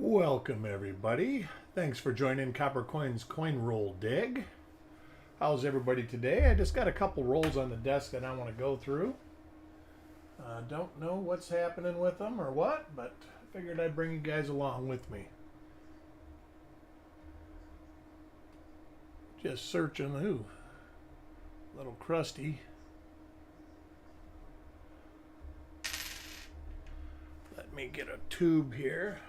Welcome everybody. Thanks for joining Copper Coin's Coin Roll Dig. How's everybody today? I just got a couple rolls on the desk that I want to go through. Don't know what's happening with them or what, but I figured I'd bring you guys along with me. Just searching, a little crusty. Let me get a tube here.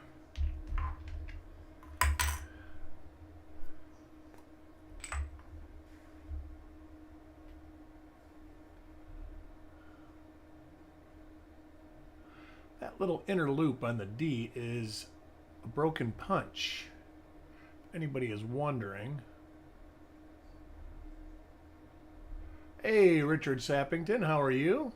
That little inner loop on the D is a broken punch. If anybody is wondering. Hey, Richard Sappington, how are you?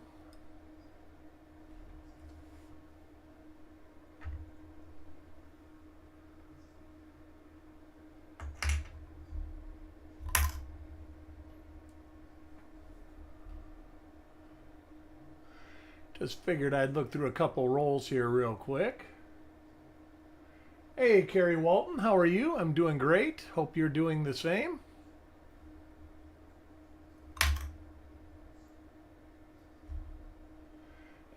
Just figured I'd look through a couple rolls here real quick. Hey, Carrie Walton, how are you? I'm doing great. Hope you're doing the same.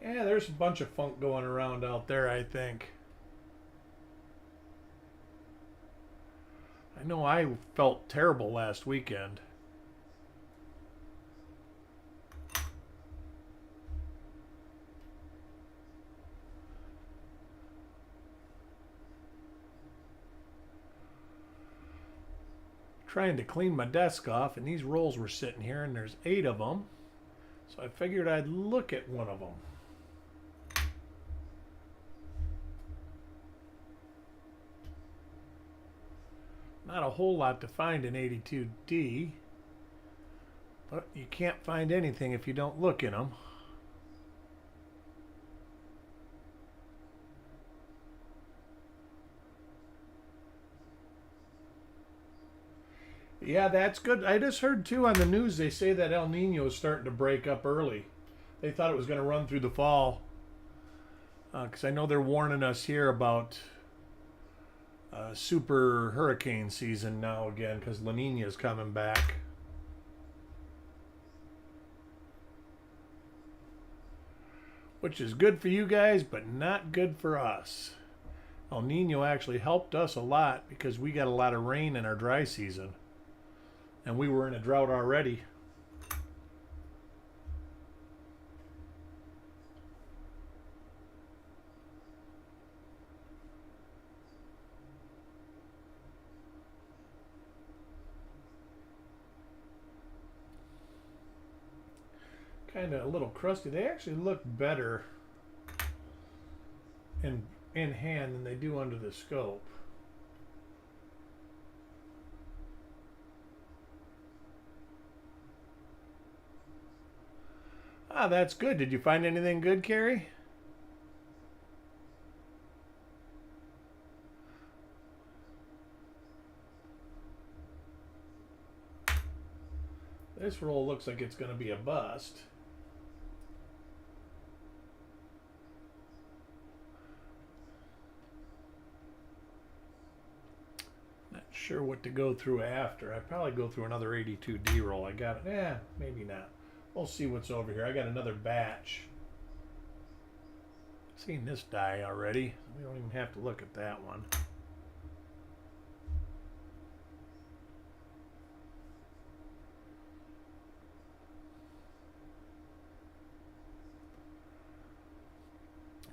Yeah, there's a bunch of funk going around out there, I think. I know I felt terrible last weekend. Trying to clean my desk off, and these rolls were sitting here, and there's 8 of them. So I figured I'd look at one of them. Not a whole lot to find in 82D, but you can't find anything if you don't look in them. Yeah, that's good. I just heard too on the news they say that El Nino is starting to break up early. They thought it was going to run through the fall. Because I know they're warning us here about super hurricane season now again because La Nina is coming back. Which is good for you guys, but not good for us. El Nino actually helped us a lot because we got a lot of rain in our dry season. And we were in a drought already. Kind of a little crusty. They actually look better in hand than they do under the scope. Ah, that's good. Did you find anything good, Carrie? This roll looks like it's going to be a bust. Not sure what to go through after. I'd probably go through another 82D roll. I got it. Maybe not. We'll see what's over here. I got another batch. I've seen this die already. We don't even have to look at that one.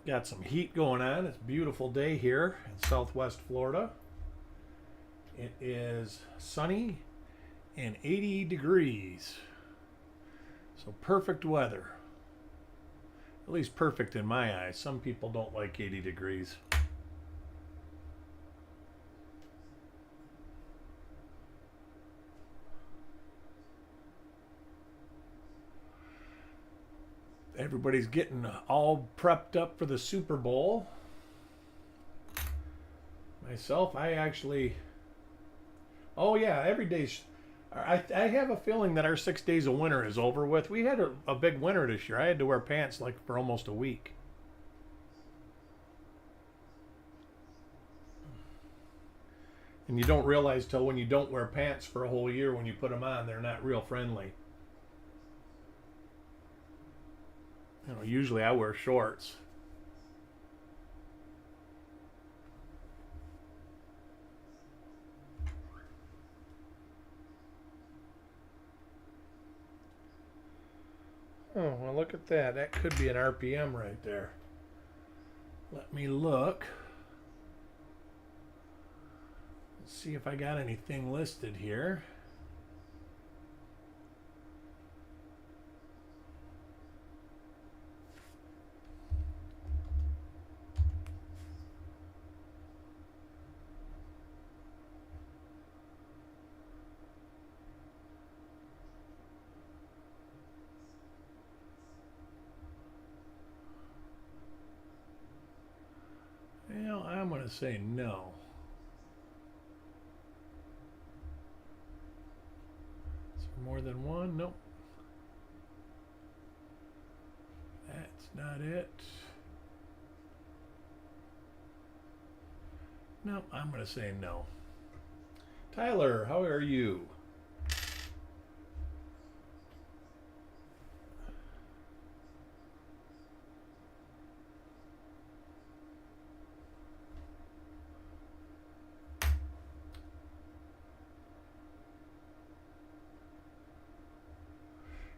Got some heat going on. It's a beautiful day here in Southwest Florida. It is sunny and 80 degrees. So perfect weather. At least perfect in my eyes. Some people don't like 80 degrees. Everybody's getting all prepped up for the Super Bowl. Myself, I actually... Oh yeah, every day's... I have a feeling that our 6 days of winter is over with. We had a big winter this year. I had to wear pants like for almost a week. And you don't realize till when you don't wear pants for a whole year, when you put them on, they're not real friendly. You know, usually I wear shorts. Oh, well, look at that. That could be an RPM right there. Let me look. Let's see if I got anything listed here. Well, I'm going to say no. Is there more than one? Nope. That's not it. No, I'm going to say no. Tyler, how are you?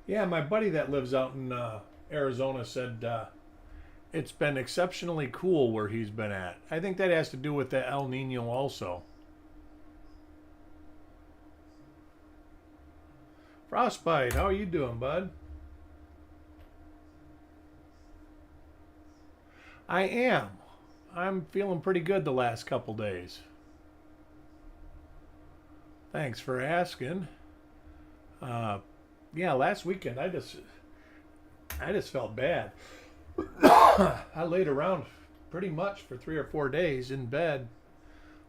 Yeah, my buddy that lives out in Arizona said it's been exceptionally cool where he's been at. I think that has to do with the El Nino also. Frostbite, how are you doing, bud? I am. I'm feeling pretty good the last couple days. Thanks for asking. Yeah, last weekend I just felt bad. I laid around pretty much for 3 or 4 days in bed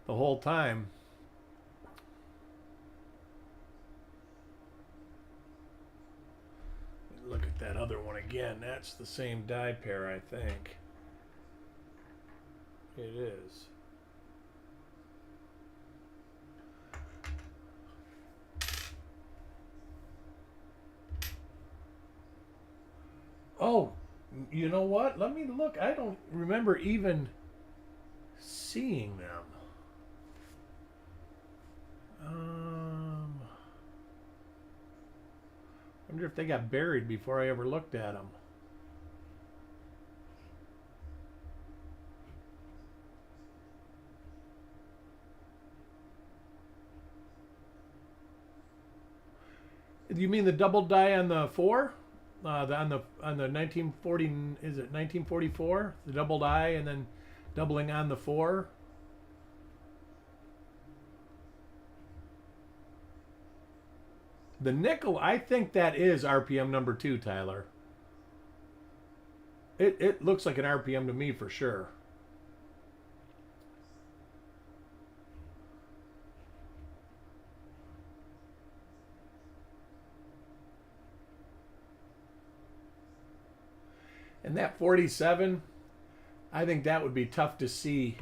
the whole time. Look at that other one again. That's the same die pair, I think. It is. Oh, you know what? Let me look. I don't remember even seeing them. Wonder if they got buried before I ever looked at them. You mean the double die on the 4? On the 1940, is it 1944? The double die and then doubling on the 4. The nickel, I think that is RPM number 2, Tyler. It looks like an RPM to me for sure. And that 47, I think that would be tough to see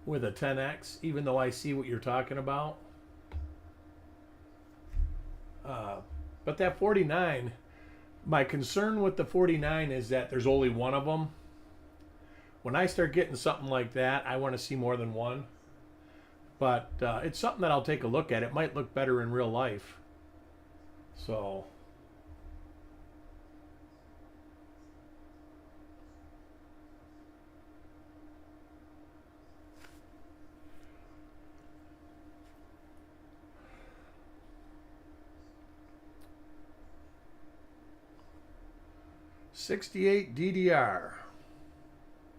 with a 10X, even though I see what you're talking about. But that 49, my concern with the 49 is that there's only one of them. When I start getting something like that, I want to see more than one. But it's something that I'll take a look at. It might look better in real life. So... '68 DDR.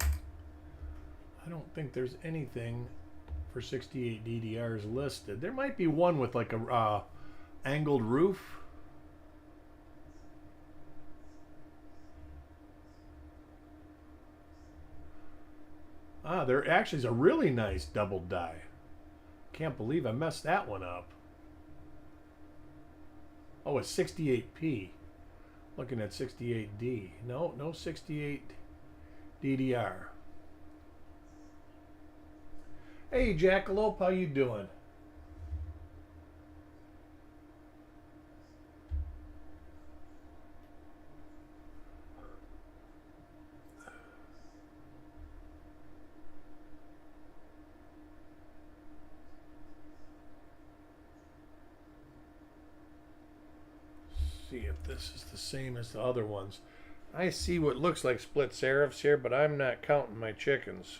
I don't think there's anything for 68 DDRs listed. There might be one with like a angled roof. There actually is a really nice double die. Can't believe I messed that one up. Oh, it's 68p. Looking at 68D. No 68 DDR. Hey, Jackalope, how you doing? See if this is the same as the other ones. I see what looks like split serifs here, but I'm not counting my chickens.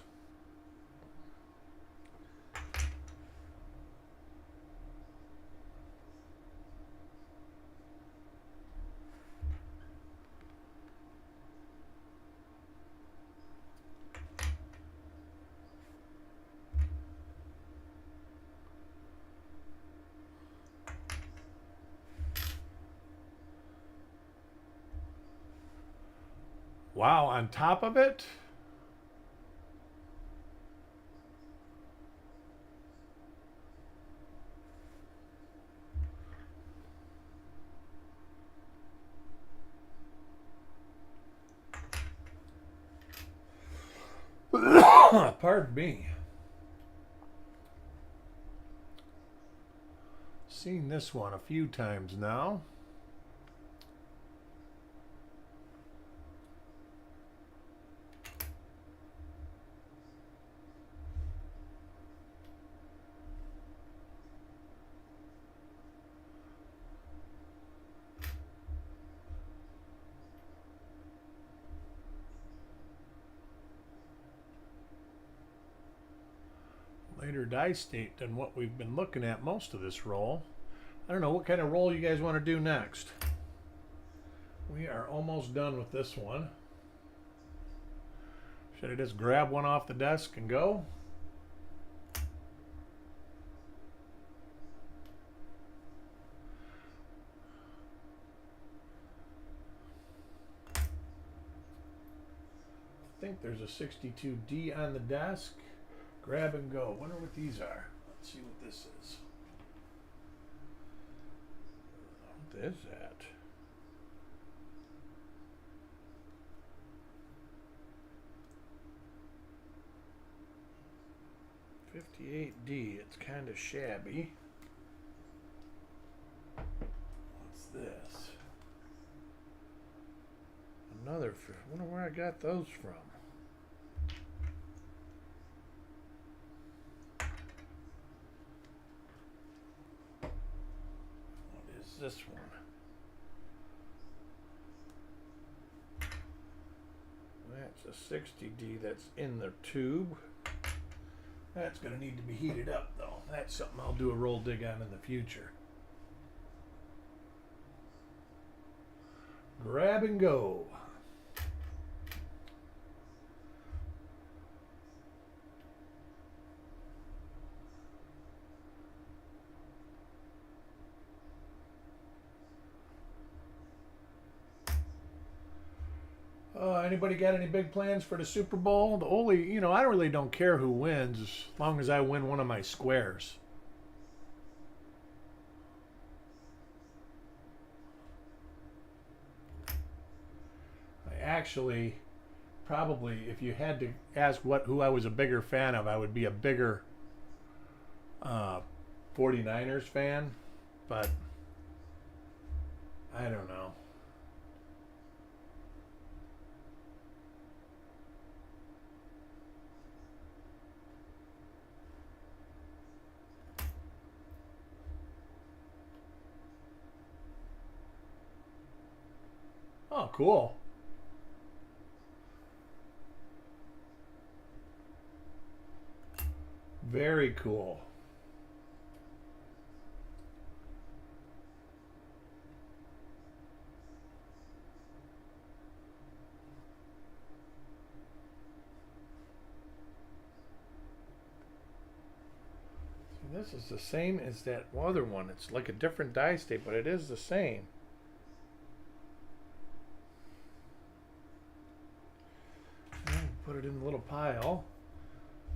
Wow, on top of it? Pardon me. Seen this one a few times now. Later die state than what we've been looking at most of this roll. I don't know what kind of roll you guys want to do next. We are almost done with this one. Should I just grab one off the desk and go? I think there's a 62D on the desk. Grab and go. Wonder what these are. Let's see what this is. What is that? $58D. It's kind of shabby. What's this? Another. I wonder where I got those from. This one. That's a 60D that's in the tube. That's going to need to be heated up though. That's something I'll do a roll dig on in the future. Grab and go. Anybody got any big plans for the Super Bowl? The only, I really don't care who wins as long as I win one of my squares. I actually, probably, if you had to ask who I was a bigger fan of, I would be a bigger 49ers fan, but I don't know. Oh, cool. Very cool. See, this is the same as that other one. It's like a different die state, but it is the same. Put it in the little pile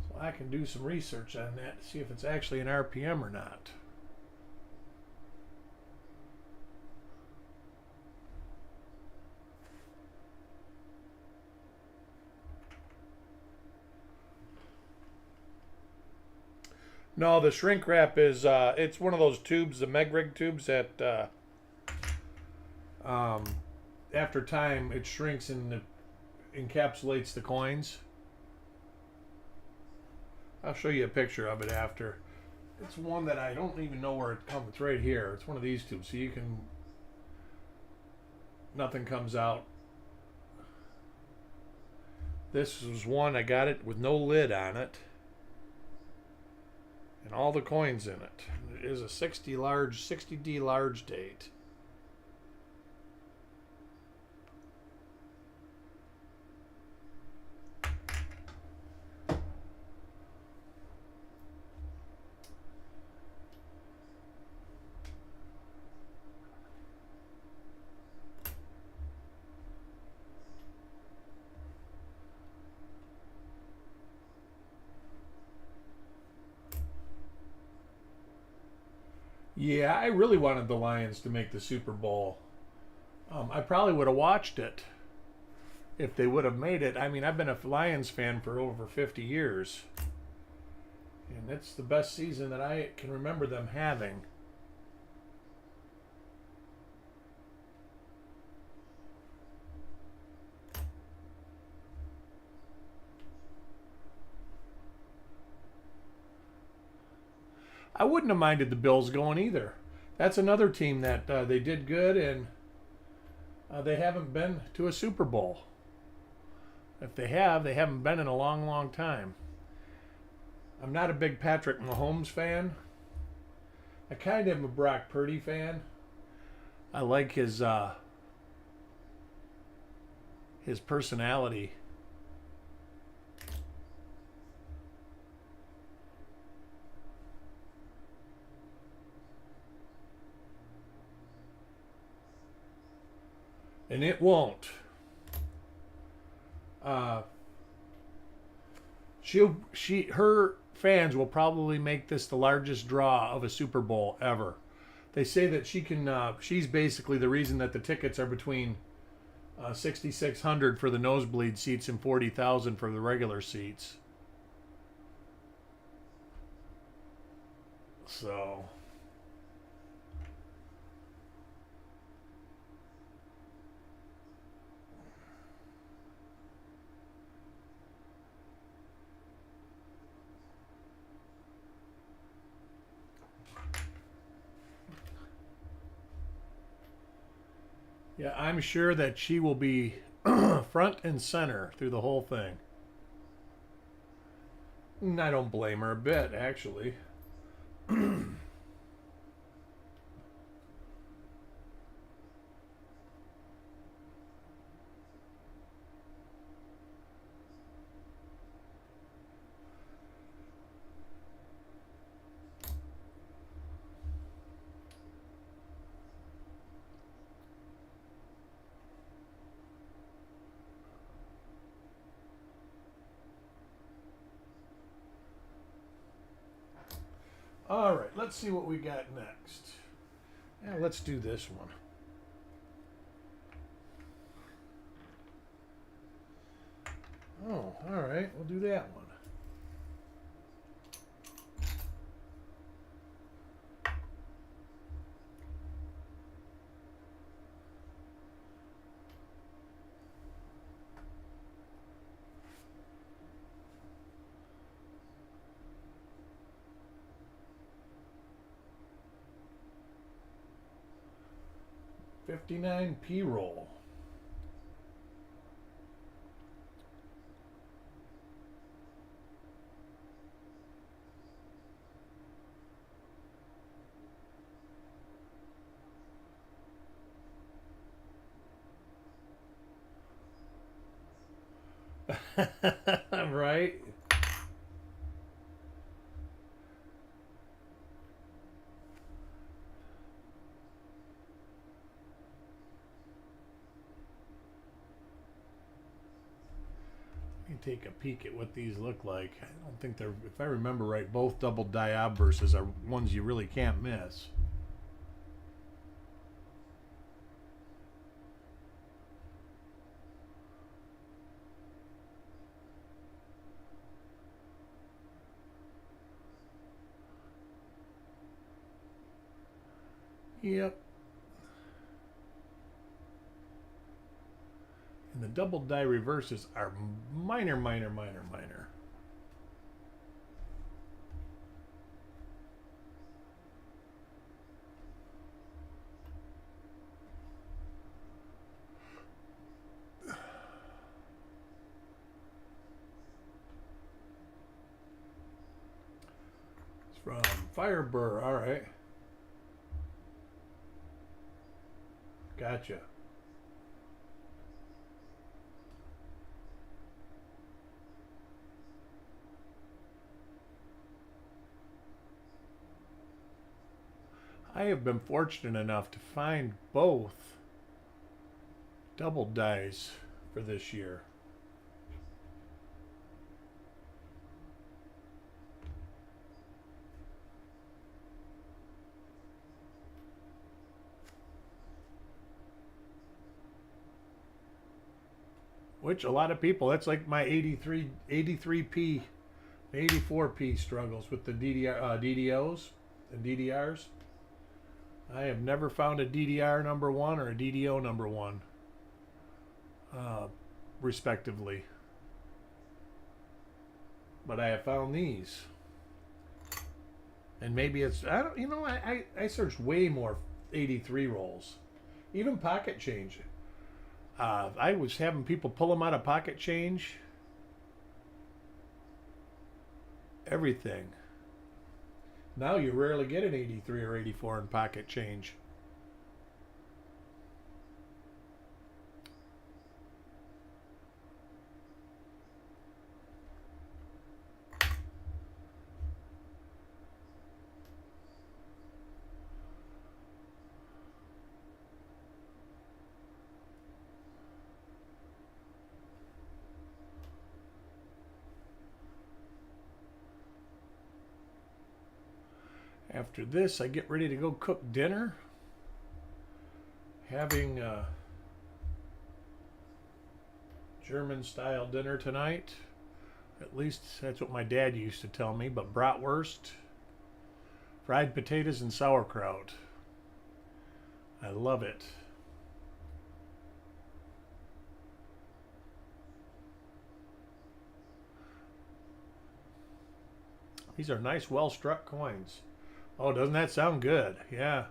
so I can do some research on that to see if it's actually an RPM or not. No, the shrink wrap is it's one of those tubes, the Megrig tubes that um, after time it shrinks and encapsulates the coins. I'll show you a picture of it after. It's one that I don't even know where it comes. It's right here. It's one of these tubes, so you can. Nothing comes out. This was one I got it with no lid on it, and all the coins in it. It is a 60D large date. Yeah, I really wanted the Lions to make the Super Bowl. I probably would have watched it if they would have made it. I mean, I've been a Lions fan for over 50 years, and it's the best season that I can remember them having. I wouldn't have minded the Bills going either. That's another team that they did good, and they haven't been to a Super Bowl. If they have, they haven't been in a long, long time. I'm not a big Patrick Mahomes fan. I kind of am a Brock Purdy fan. I like his personality. And it won't. Her fans will probably make this the largest draw of a Super Bowl ever. They say that she can. She's basically the reason that the tickets are between 6,600 for the nosebleed seats and 40,000 for the regular seats. So. Yeah, I'm sure that she will be front and center through the whole thing. And I don't blame her a bit, actually. 'All right, let's see what we got next. Yeah, let's do this one. Oh, all right, we'll do that one. $59 P roll. Right? Let me take a peek at what these look like. I don't think they're, if I remember right, both double die obverses are ones you really can't miss. Yep. And the double die reverses are minor. It's from Firebird. All right. Gotcha. I have been fortunate enough to find both double dies for this year. Which a lot of people, that's like my 83P, 84P struggles with the DDOs and DDRs. I have never found a DDR number one or a DDO number one, respectively. But I have found these. And maybe it's, I don't, you know, I searched way more 83 rolls. Even pocket change. I was having people pull them out of pocket change. Everything. Now you rarely get an 83 or 84 in pocket change. After this, I get ready to go cook dinner. Having German-style dinner tonight. At least that's what my dad used to tell me. But bratwurst, fried potatoes, and sauerkraut. I love it. These are nice, well-struck coins. Oh, doesn't that sound good? Yeah.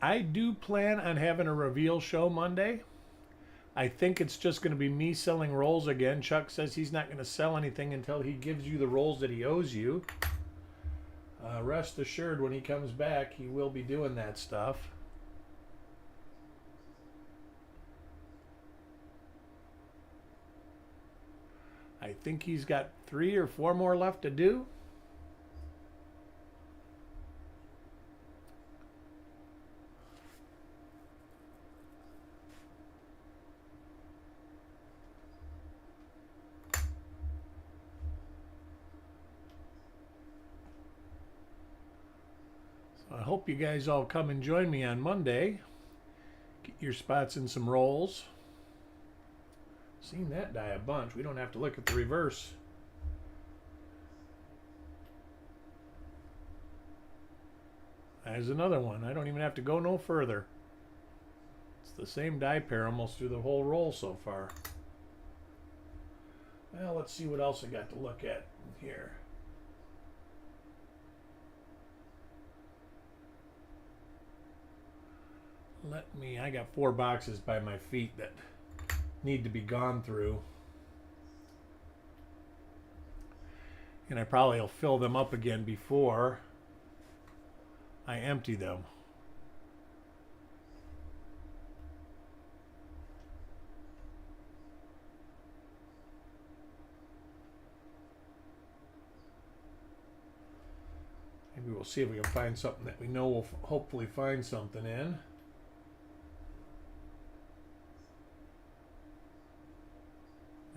I do plan on having a reveal show Monday. I think it's just going to be me selling rolls again. Chuck says he's not going to sell anything until he gives you the rolls that he owes you. Rest assured, when he comes back, he will be doing that stuff. I think he's got 3 or 4 more left to do. I hope you guys all come and join me on Monday. Get your spots in some rolls. Seen that die a bunch. We don't have to look at the reverse. There's another one. I don't even have to go no further. It's the same die pair almost through the whole roll so far. Well, let's see what else I got to look at here. I got 4 boxes by my feet that need to be gone through. And I probably will fill them up again before I empty them. Maybe we'll see if we can find something that we know we'll hopefully find something in.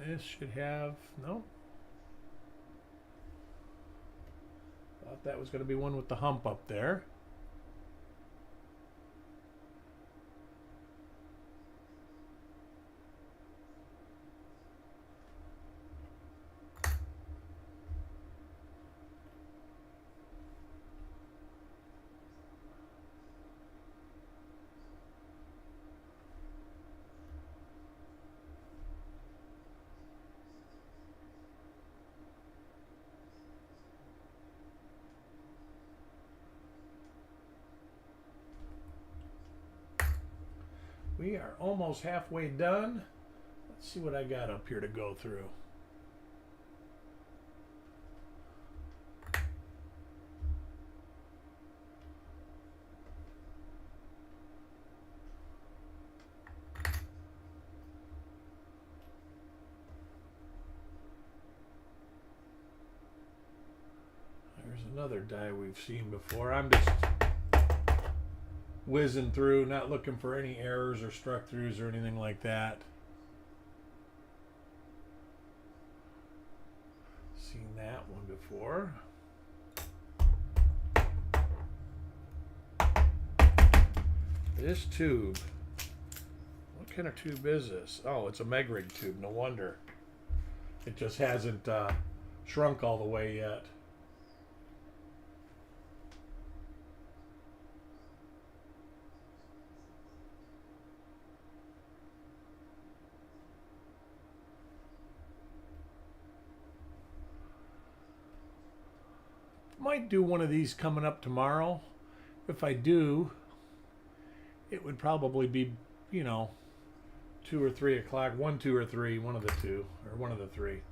This should have, no. Thought that was going to be one with the hump up there. We are almost halfway done. Let's see what I got up here to go through. There's another die we've seen before. I'm just whizzing through, not looking for any errors or struck throughs or anything like that. Seen that one before. This tube, what kind of tube is this? Oh, it's a Megrig tube, no wonder. It just hasn't shrunk all the way yet. Might do one of these coming up tomorrow. If I do, it would probably be, you know, 2 or 3 o'clock. 1, 2, or 3. One of the two. Or one of the three.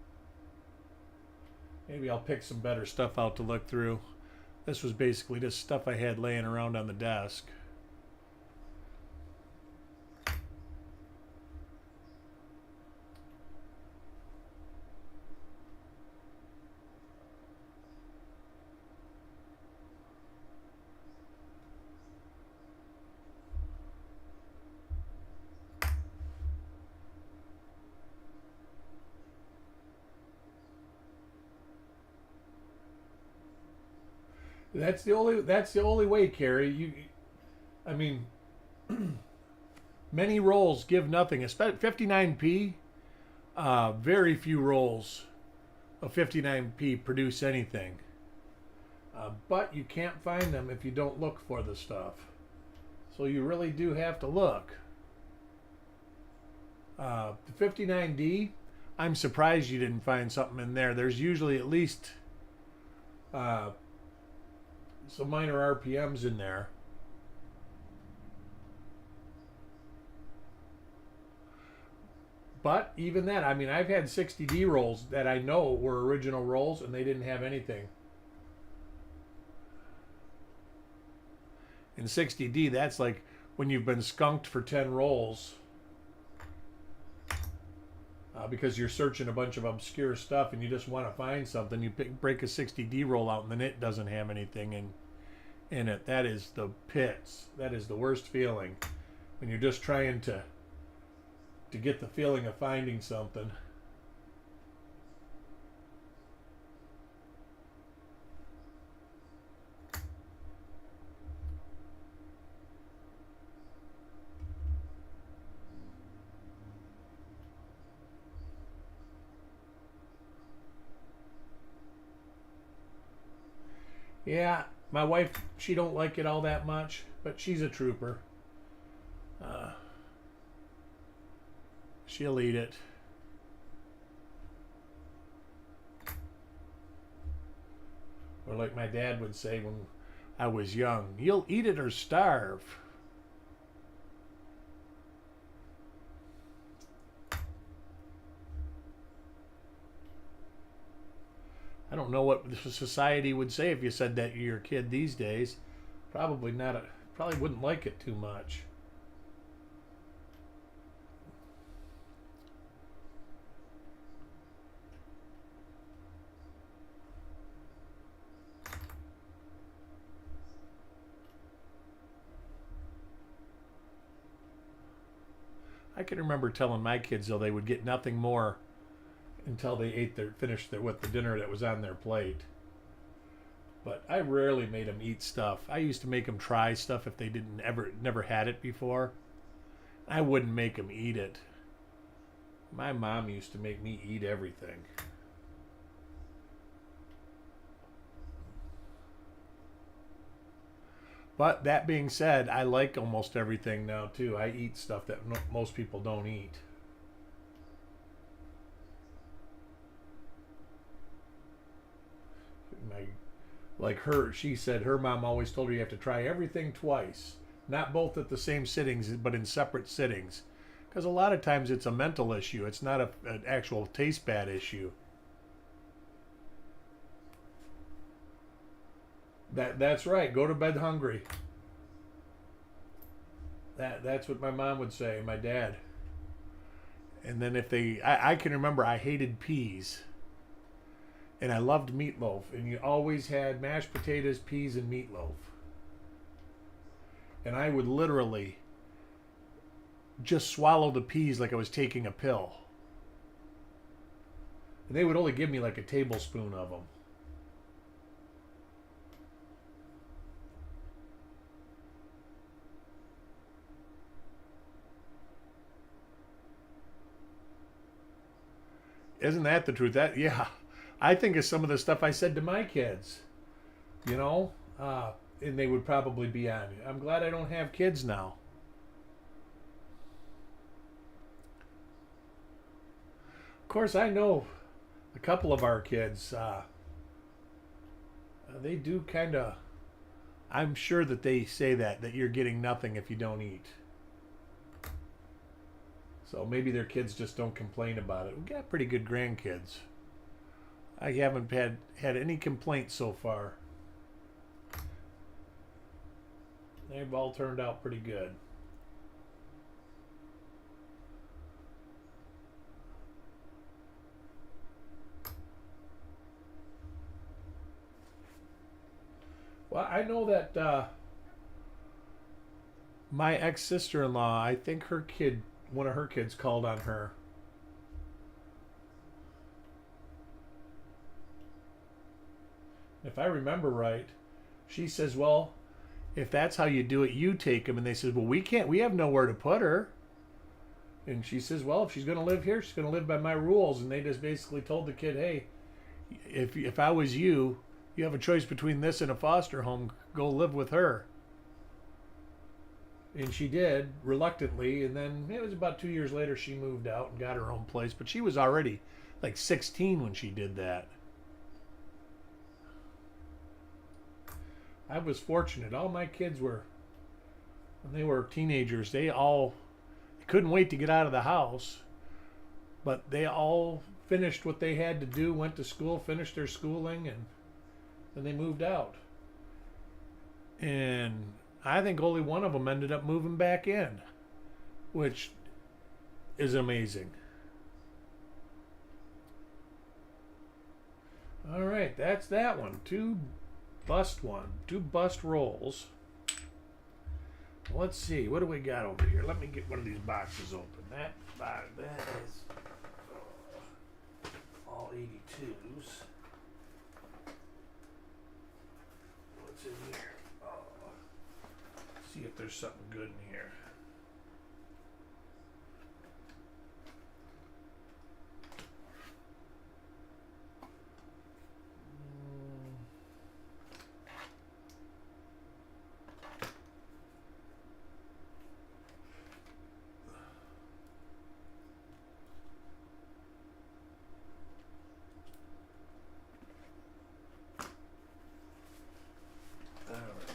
Maybe I'll pick some better stuff out to look through. This was basically just stuff I had laying around on the desk. That's the only way, Carrie. I mean, many rolls give nothing. Especially 59p. Very few rolls of 59p produce anything. But you can't find them if you don't look for the stuff. So you really do have to look. The 59D, I'm surprised you didn't find something in there. There's usually at least some minor RPMs in there. But even that, I mean, I've had 60D rolls that I know were original rolls and they didn't have anything. In 60D, that's like when you've been skunked for 10 rolls because you're searching a bunch of obscure stuff and you just want to find something. You break a 60D roll out and then it doesn't have anything in it. That is the pits. That is the worst feeling when you're just trying to get the feeling of finding something. Yeah, my wife, she don't like it all that much, but she's a trooper. She'll eat it. Or like my dad would say when I was young, you'll eat it or starve. I don't know what society would say if you said that to your kid these days. Probably not. Probably wouldn't like it too much. I can remember telling my kids though they would get nothing more until they finished with the dinner that was on their plate. But I rarely made them eat stuff. I used to make them try stuff if they never had it before. I wouldn't make them eat it. My mom used to make me eat everything. But that being said, I like almost everything now too. I eat stuff that most people don't eat. Like her, she said her mom always told her you have to try everything twice, not both at the same sittings, but in separate sittings, because a lot of times it's a mental issue. It's not an actual taste bad issue. That's right. Go to bed hungry. That's what my mom would say. My dad. And then if I can remember I hated peas. And I loved meatloaf. And you always had mashed potatoes, peas, and meatloaf. And I would literally just swallow the peas like I was taking a pill. And they would only give me like a tablespoon of them. Isn't that the truth? Yeah. I think of some of the stuff I said to my kids, you know, and they would probably be on me. I'm glad I don't have kids now. Of course, I know a couple of our kids, they do kind of, I'm sure that they say that you're getting nothing if you don't eat. So maybe their kids just don't complain about it. We got pretty good grandkids. I haven't had any complaints so far. They've all turned out pretty good. Well, I know that my ex-sister-in-law, I think one of her kids called on her. If I remember right, she says, well, if that's how you do it, you take them. And they says, well, we have nowhere to put her. And she says, well, if she's going to live here, she's going to live by my rules. And they just basically told the kid, hey, if I was you, you have a choice between this and a foster home, go live with her. And she did, reluctantly. And then it was about 2 years later, she moved out and got her own place. But she was already like 16 when she did that. I was fortunate. All my kids were, when they were teenagers, they couldn't wait to get out of the house. But they all finished what they had to do, went to school, finished their schooling, and then they moved out. And I think only one of them ended up moving back in, which is amazing. All right, that's that one. Two bust rolls. Let's see, what do we got over here? Let me get one of these boxes open. That is all 82s. What's in here? See if there's something good in here.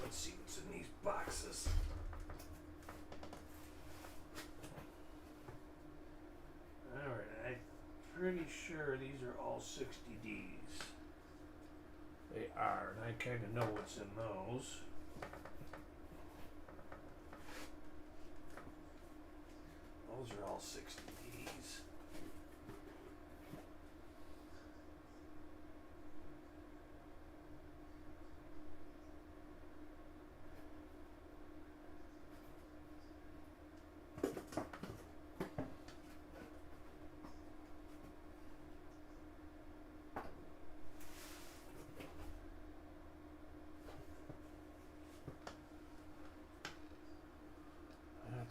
Let's see what's in these boxes. Alright, I'm pretty sure these are all 60Ds. They are, and I kind of know what's in those. Those are all 60Ds.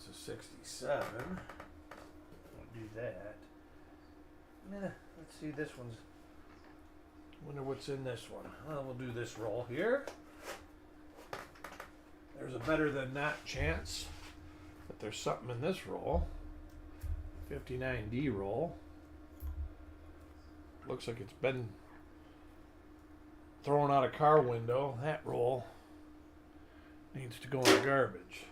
It's a 67. Won't do that. Let's see, this one's... Wonder what's in this one. Well, we'll do this roll here. There's a better than not chance that there's something in this roll. 59D roll. Looks like it's been thrown out a car window. That roll needs to go in the garbage.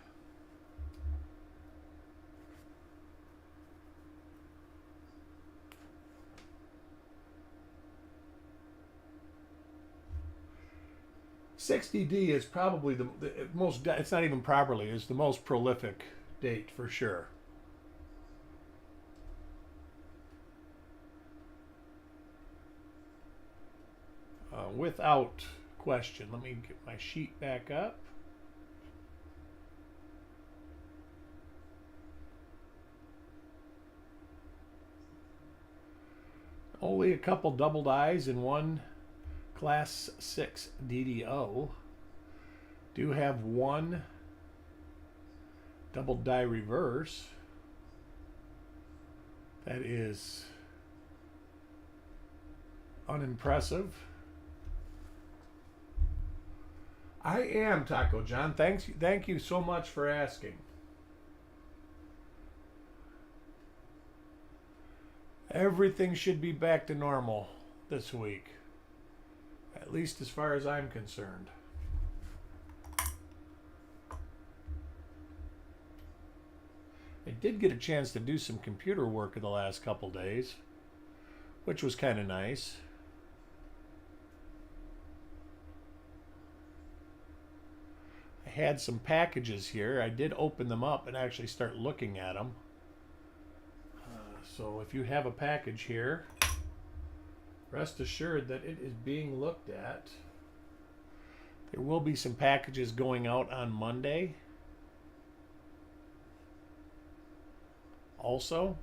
$60D is probably the most, it's not even properly, it's the most prolific date for sure. Without question. Let me get my sheet back up. Only a couple doubled I's and one Class 6 DDO. Do have one double die reverse. That is unimpressive. I am, Taco John. Thank you so much for asking. Everything should be back to normal this week. At least as far as I'm concerned. I did get a chance to do some computer work in the last couple days, which was kind of nice. I had some packages here. I did open them up and actually start looking at them. So if you have a package here, rest assured that it is being looked at. There will be some packages going out on Monday. Also,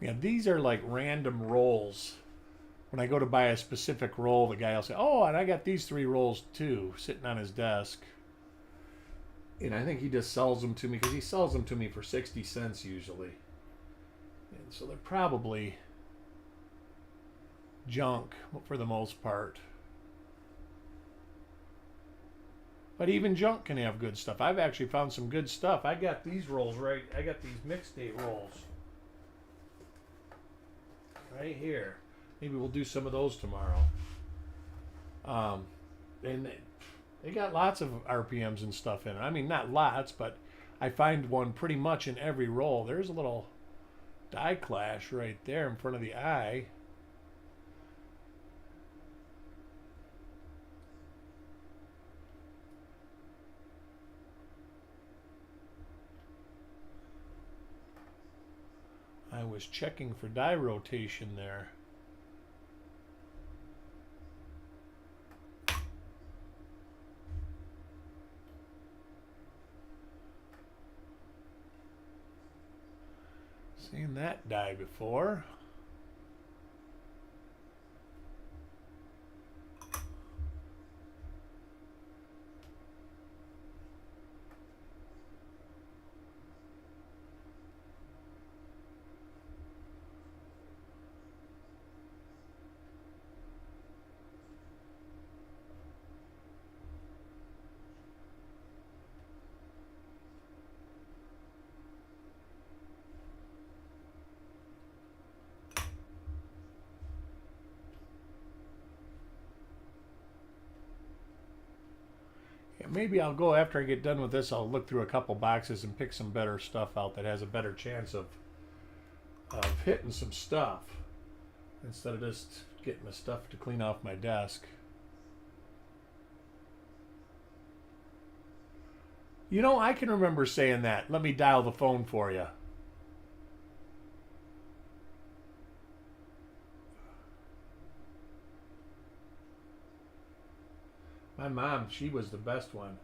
yeah, these are like random rolls. When I go to buy a specific roll, the guy will say, "Oh, and I got these 3 rolls too," sitting on his desk. And I think he just sells them to me because he sells them to me for 60 cents usually. And so they're probably junk for the most part. But even junk can have good stuff. I've actually found some good stuff. I got these rolls right. I got these mixed date rolls right here. Maybe we'll do some of those tomorrow. And they got lots of RPMs and stuff in it. I mean, not lots, but I find one pretty much in every roll. There's a little die clash right there in front of the eye. I was checking for die rotation there. Seen that die before. Maybe I'll go after I get done with this. I'll look through a couple boxes and pick some better stuff out that has a better chance of hitting some stuff instead of just getting the stuff to clean off my desk. You know, I can remember saying that. Let me dial the phone for you. My mom, she was the best one.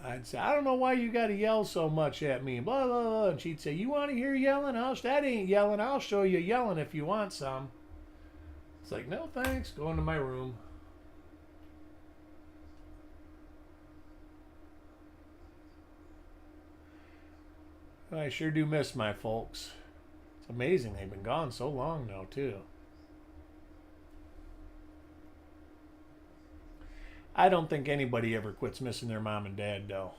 I'd say, I don't know why you got to yell so much at me, blah, blah, blah. And she'd say, you want to hear yelling? That ain't yelling. I'll show you yelling if you want some. It's like, no thanks, go into my room. I sure do miss my folks. It's amazing they've been gone so long now, too. I don't think anybody ever quits missing their mom and dad, though.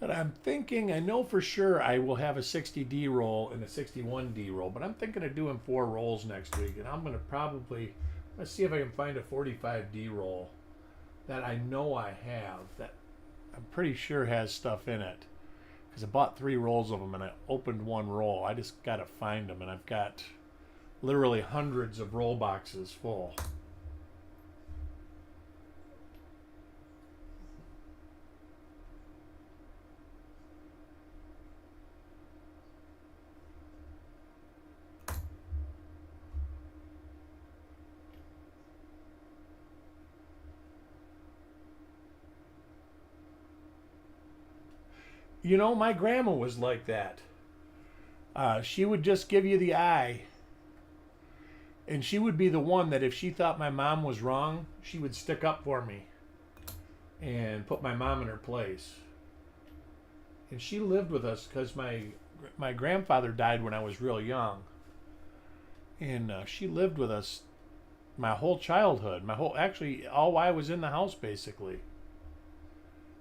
But I'm thinking, I know for sure I will have a 60D roll and a 61D roll, but I'm thinking of doing 4 rolls next week, and I'm going to probably, let's see if I can find a 45D roll that I know I have, that I'm pretty sure has stuff in it. Because I bought 3 rolls of them and I opened 1 roll. I just got to find them, and I've got literally hundreds of roll boxes full. You know, my grandma was like that. She would just give you the eye. And she would be the one that if she thought my mom was wrong, she would stick up for me and put my mom in her place. And she lived with us because my grandfather died when I was real young. And she lived with us my whole childhood. Actually, all while I was in the house, basically.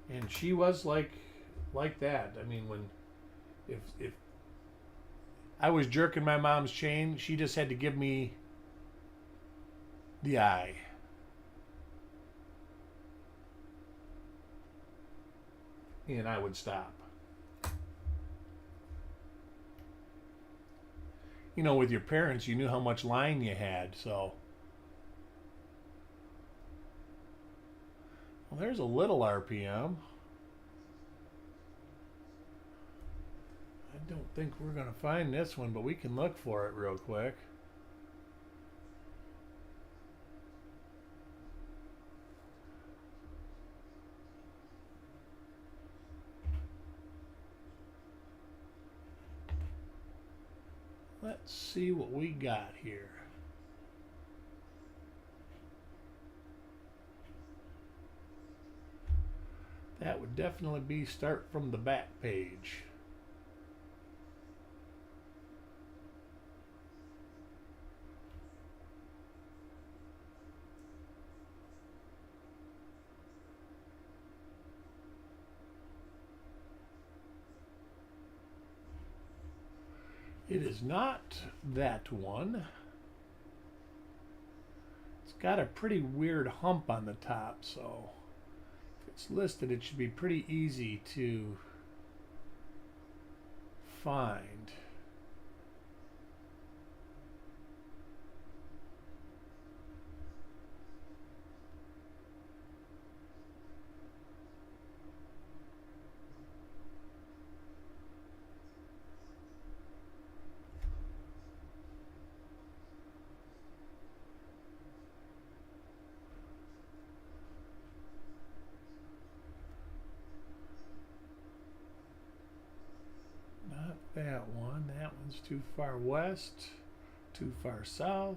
And she was like that. I mean, if I was jerking my mom's chain, she just had to give me the eye. And I would stop. You know, with your parents, you knew how much line you had, so. Well, there's a little RPM. I don't think we're going to find this one, but we can look for it real quick. Let's see what we got here. That would definitely be start from the back page. It is not that one. It's got a pretty weird hump on the top, so if it's listed, it should be pretty easy to find. That one. That one's too far west, too far south.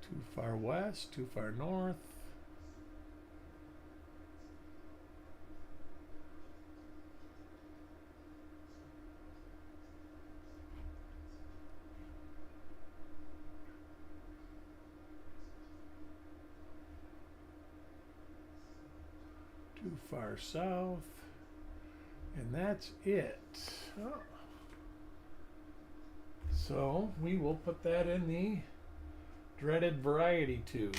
Too far west, too far north. Too far south, and that's it. Oh. So we will put that in the dreaded variety tube.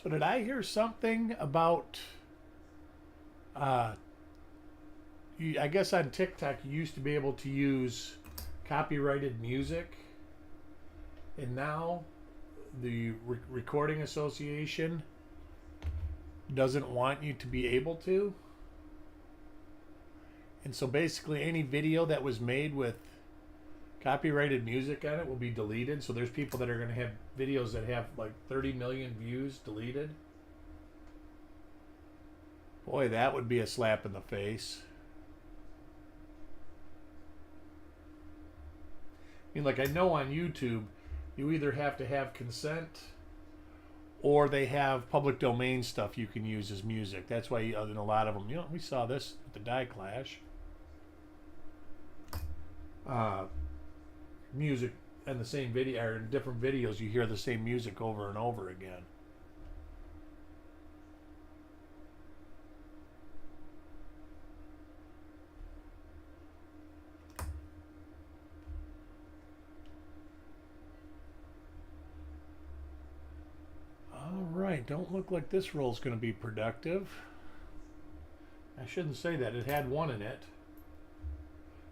So did I hear something about I guess on TikTok you used to be able to use copyrighted music, and now the Recording Association doesn't want you to be able to. And so basically any video that was made with copyrighted music on it will be deleted. So there's people that are going to have videos that have like 30 million views deleted. Boy, that would be a slap in the face. I mean, like, I know on YouTube you either have to have consent or they have public domain stuff you can use as music. That's why in a lot of them, we saw this with the Die Clash. Music and the same video, or in different videos you hear the same music over and over again. Alright, don't look like this roll is going to be productive. I shouldn't say that, it had one in it.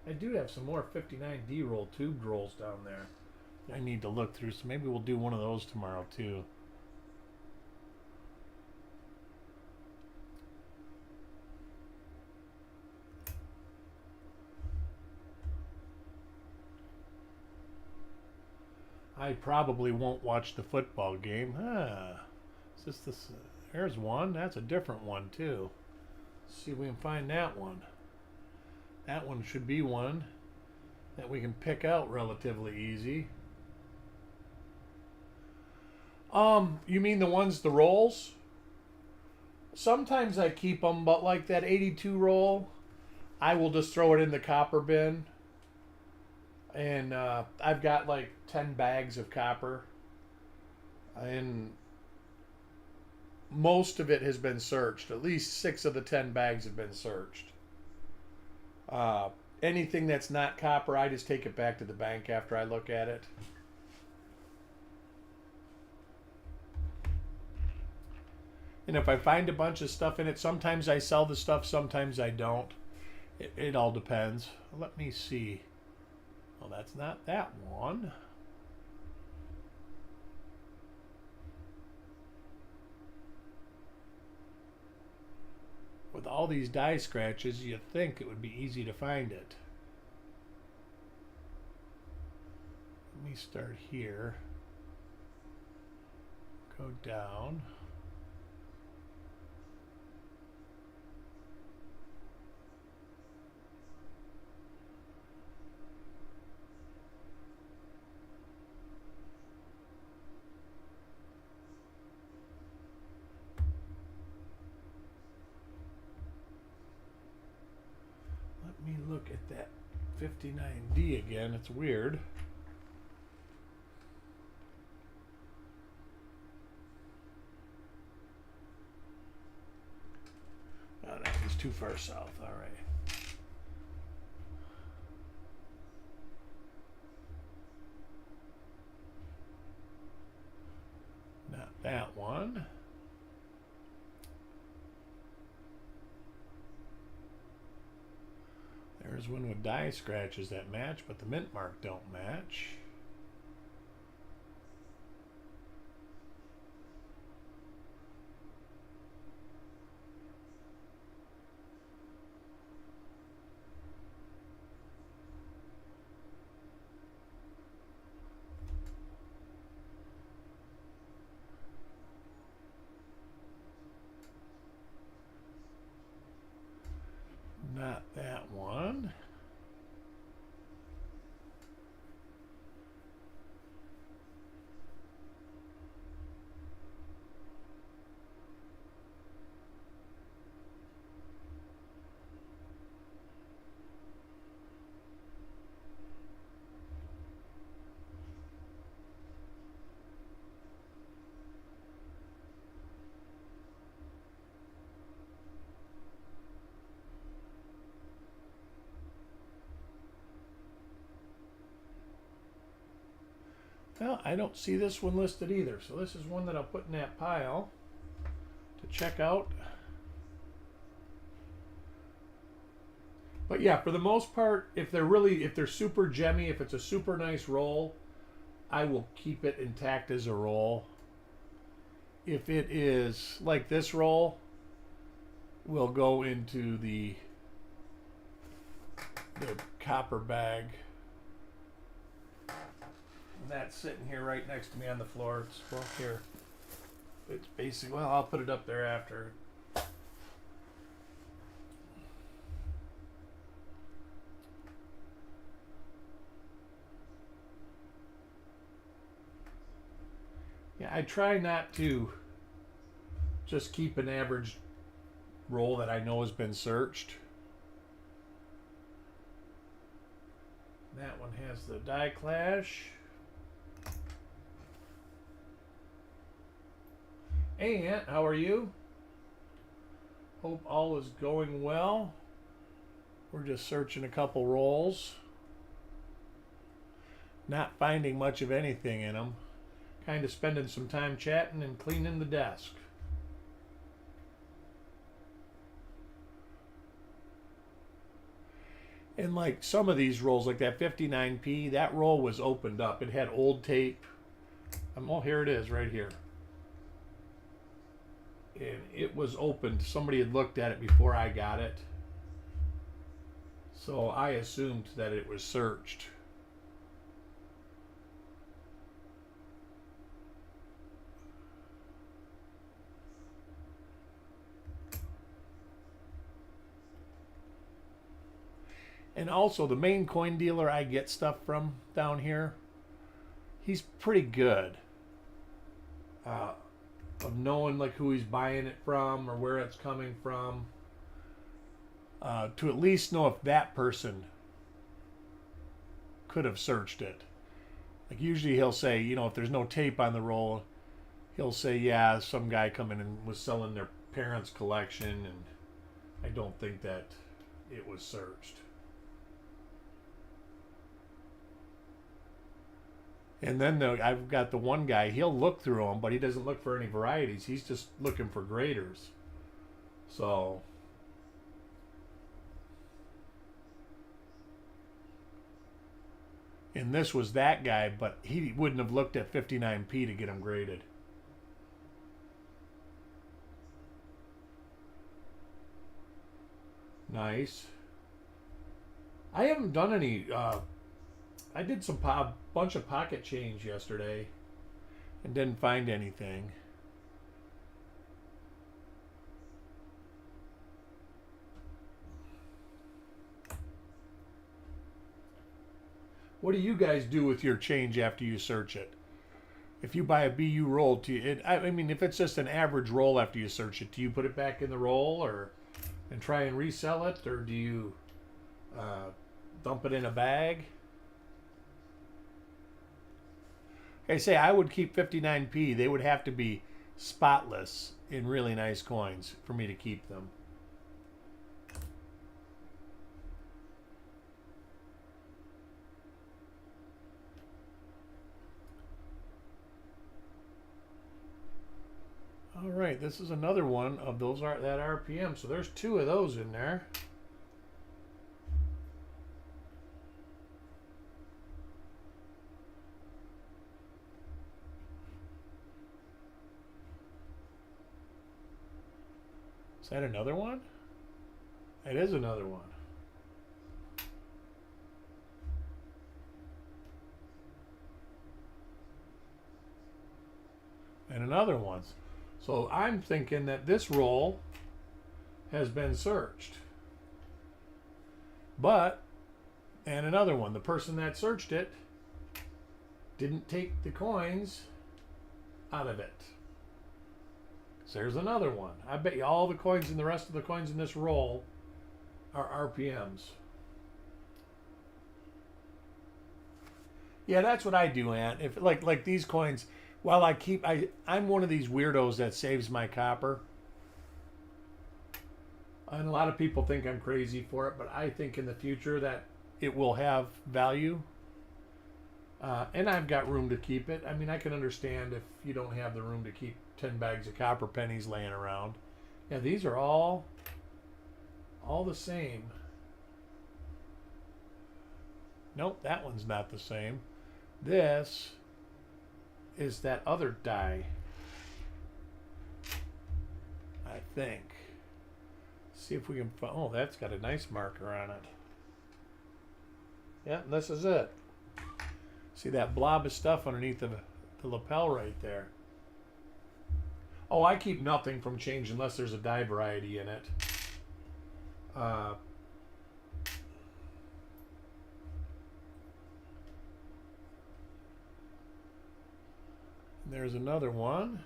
I do have some more 59D roll tubed rolls down there I need to look through, so maybe we'll do one of those tomorrow too. I probably won't watch the football game. Is this? There's one. That's a different one too. Let's see if we can find that one. That one should be one that we can pick out relatively easy. You mean the ones, the rolls? Sometimes I keep them, but like that 82 roll, I will just throw it in the copper bin. And I've got like 10 bags of copper. And most of it has been searched. At least 6 of the 10 bags have been searched. Anything that's not copper, I just take it back to the bank after I look at it. And if I find a bunch of stuff in it, sometimes I sell the stuff, sometimes I don't. It all depends. Let me see. Well, that's not that one. With all these die scratches, you'd think it would be easy to find it. Let me start here. Go down. Let me look at that 59D again. It's weird. Oh, no, it's too far south. All right. Not that one. There's one with die scratches that match, but the mint mark don't match. Well, I don't see this one listed either, so this is one that I'll put in that pile to check out. But yeah, for the most part, if they're super gemmy, if it's a super nice roll, I will keep it intact as a roll. If it is like this roll, we'll go into the copper bag. And that's sitting here right next to me on the floor. It's, well, here. It's basically, well, I'll put it up there after. Yeah, I try not to just keep an average roll that I know has been searched. That one has the die clash. Hey Aunt, how are you? Hope all is going well. We're just searching a couple rolls. Not finding much of anything in them. Kind of spending some time chatting and cleaning the desk. And like some of these rolls, like that 59p, that roll was opened up. It had old tape. Oh, here it is right here. And it was opened. Somebody had looked at it before I got it. So I assumed that it was searched. And also the main coin dealer I get stuff from down here, he's pretty good of knowing like who he's buying it from or where it's coming from, to at least know if that person could have searched it. Like usually he'll say, you know, if there's no tape on the roll, he'll say, yeah, some guy coming and was selling their parents' collection, and I don't think that it was searched. And then I've got the one guy, he'll look through them, but he doesn't look for any varieties. He's just looking for graders. So, and this was that guy, but he wouldn't have looked at 59p to get them graded. Nice. I haven't done any... I did some bunch of pocket change yesterday and didn't find anything. What do you guys do with your change after you search it? If you buy a BU roll, I mean, if it's just an average roll after you search it, do you put it back in the roll and try and resell it, or do you dump it in a bag? I say I would keep 59p. They would have to be spotless in really nice coins for me to keep them. All right, this is another one of those that RPM. So there's two of those in there. Is that another one? It is another one. And another one. So I'm thinking that this roll has been searched. But, and another one, the person that searched it didn't take the coins out of it. There's another one. I bet you all the coins and the rest of the coins in this roll are RPMs. Yeah, that's what I do, Aunt. If like these coins, while I'm one of these weirdos that saves my copper. And a lot of people think I'm crazy for it, but I think in the future that it will have value. And I've got room to keep it. I mean, I can understand if you don't have the room to keep 10 bags of copper pennies laying around. Yeah, these are all the same. Nope, that one's not the same. This is that other die, I think. See if we can find. Oh, that's got a nice marker on it. Yeah, and this is it. See that blob of stuff underneath the lapel right there. Oh, I keep nothing from change unless there's a die variety in it. There's another one.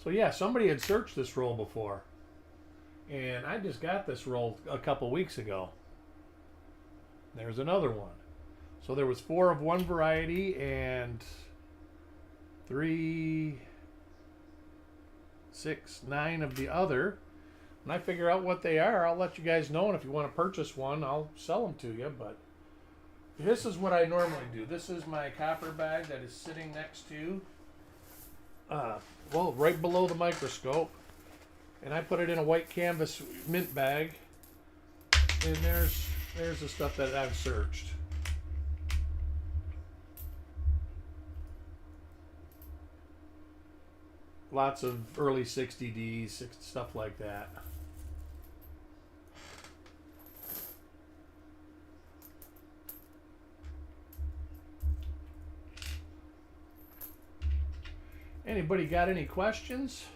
So yeah, somebody had searched this roll before. And I just got this roll a couple weeks ago. There's another one. So there was 4 of one variety and 3, 6, 9 of the other. When I figure out what they are, I'll let you guys know. And if you want to purchase one, I'll sell them to you. But this is what I normally do. This is my copper bag that is sitting next to, well, right below the microscope. And I put it in a white canvas mint bag. And there's the stuff that I've searched. Lots of early 60Ds, stuff like that. Anybody got any questions?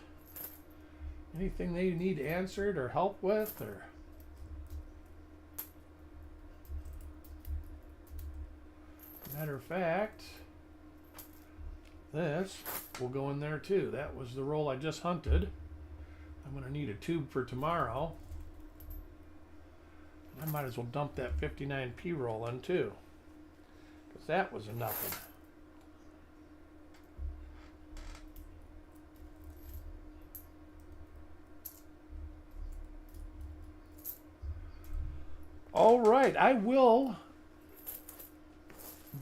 Anything they need answered or help with, or matter of fact, this will go in there too. That was the roll I just hunted. I'm going to need a tube for tomorrow. I might as well dump that 59p roll in too, because that was a nothing. All right, I will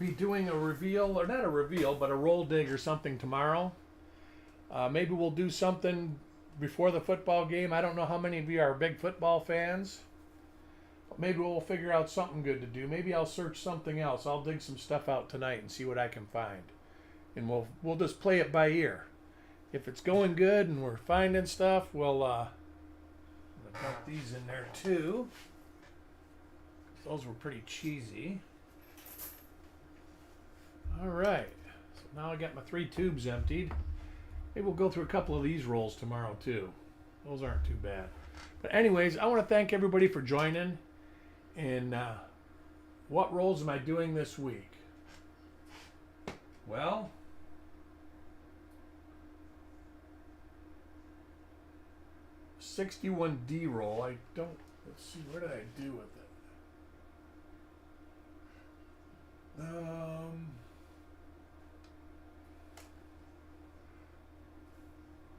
be doing a reveal, or not a reveal, but a roll dig or something tomorrow. Maybe we'll do something before the football game. I don't know how many of you are big football fans. But maybe we'll figure out something good to do. Maybe I'll search something else. I'll dig some stuff out tonight and see what I can find. And we'll just play it by ear. If it's going good and we're finding stuff, we'll I'm gonna dump these in there too. Those were pretty cheesy. All right, so now I got my 3 tubes emptied. Maybe we'll go through a couple of these rolls tomorrow too. Those aren't too bad. But anyways, I want to thank everybody for joining. And what rolls am I doing this week? Well, $61D roll. Let's see, what did I do with it?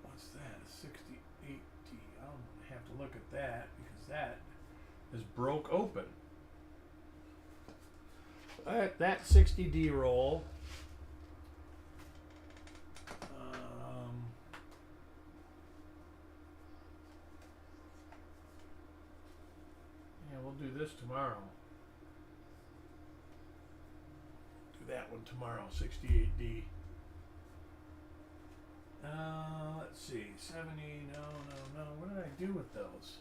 What's that? A 68D. I'll have to look at that because that is broke open. That 60D roll. Yeah, we'll do this tomorrow. That one tomorrow, 68D. Let's see, 70, no. What did I do with those?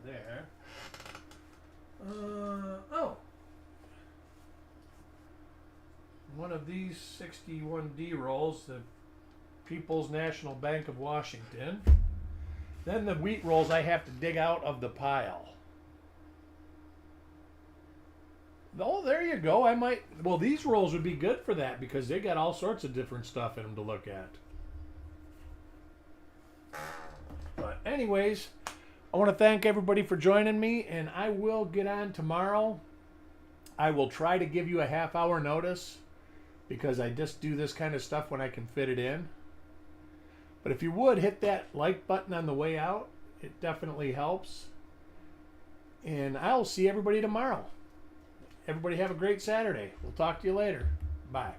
There. Oh. One of these 61D rolls, the People's National Bank of Washington. Then the wheat rolls I have to dig out of the pile. Oh, there you go. Well, these rolls would be good for that because they got all sorts of different stuff in them to look at. But anyways, I want to thank everybody for joining me, and I will get on tomorrow. I will try to give you a half-hour notice because I just do this kind of stuff when I can fit it in. But But if you would hit that like button on the way out, it definitely helps. And I'll see everybody tomorrow. Everybody have a great Saturday. We'll talk to you later. Bye.